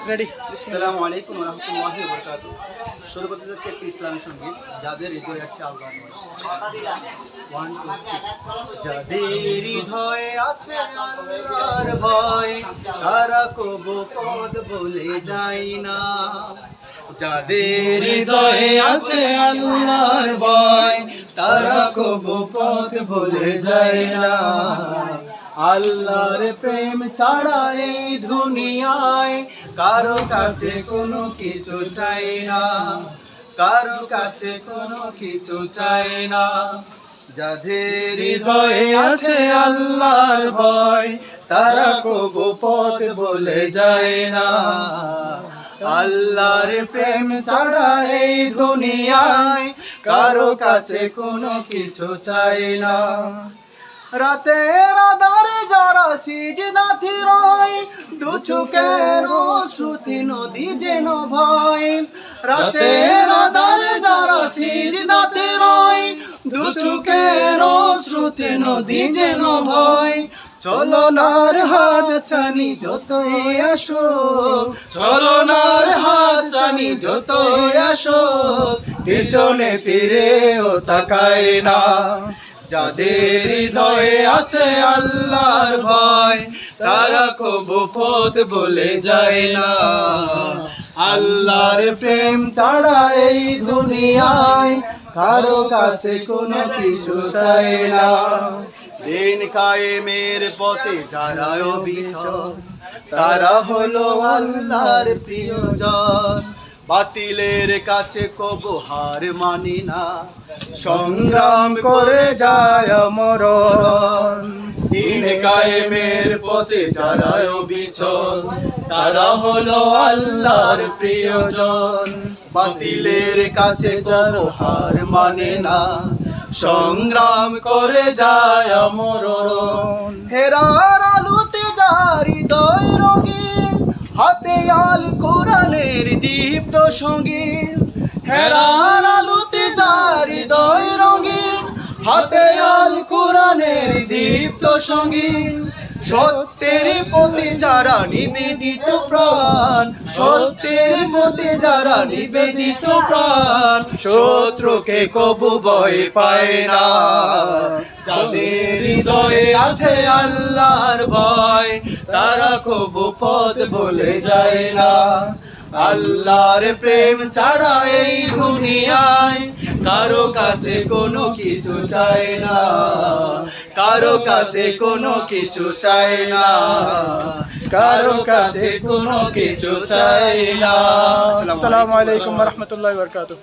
Ready. আসসালামু আলাইকুম ওয়া রাহমাতুল্লাহি ওয়া বারাকাতুহু। শুরু করতে যাচ্ছে একটি ইসলামী সঙ্গীত, যাদের হৃদয়ে আছে আল্লাহর ভয়। 1 2 3। যাদের হৃদয়ে আছে আল্লাহর ভয়, তারা কবু পদ বলে যায় না। যাদের হৃদয়ে আছে আল্লাহর ভয়, তারা কবু পদ বলে যায় না। আল্লাহর প্রেম ছাড়া এই দুনিয়ায় কারো কাছে কোনো কিছু চাই না, কারো কাছে কোনো কিছু চাই না। যাদের হৃদয়ে আছে আল্লাহর ভয়, তারা কবু পথ বলে যায় না। আল্লাহর প্রেম ছাড়া এই দুনিয়ায় কারো কাছে কোনো কিছু চাই না। রাতের আধারে যারা সিজদাতে রয়, দু চোখের শ্রুতি নদী যেন ভয়। রাতের আধারে যারা সিজদাতে রয়, দু চোখের শ্রুতি নদী যেন ভয়। চলনার হাত চানি যতই আসো, চলনার হাত চানি যতই আসো, পিছনে ফিরেও তাকায় না। যাদের হৃদয়ে আছে আল্লাহর ভয়, তারা কবু পথ বলে যায় না। আল্লাহর প্রেম ছাড়া এই দুনিয়ায় কারো কাছে কোনো কিছু চাই না। দিন কায়েমের পথে যারা অবিচল, তারা হলো আল্লাহর প্রিয়জন। বাতিলের কাছে কবু হার মানি না, সংগ্রাম করে যায় মরণ। দিন কায়েমের পথে যারা অবিচল, তারা হলো আল্লাহর প্রিয়জন। বাতিলের কাছে কবু হার মানে না, সংগ্রাম করে যায় মরণ। হেরার আলোতে যার হৃদয় রঙিন, হাতে আল কোরআনের দীপ্ত সঙ্গীন। হেরার আলোতে যার হৃদয় রঙিন, হাতে আল কোরআনের দীপ্ত সঙ্গীন। সত্যের প্রতি যারা নিবেদিত প্রাণ, সত্যের প্রতি যারা নিবেদিত প্রাণ, শত্রুকে কবু ভয় পায় না। যাদের হৃদয়ে আছে আল্লাহর ভয়, তারা কবু পথ বলে যায় না। আল্লাহর প্রেম ছাড়া এই দুনিয়ায় কারো কাছে কোনো কিছু চাই না, কারো কাছে কোনো কিছু চাই না, কারো কাছে কোনো কিছু চাই না। আসসালামু আলাইকুম ওয়া রাহমাতুল্লাহি ওয়া বারাকাতুহু।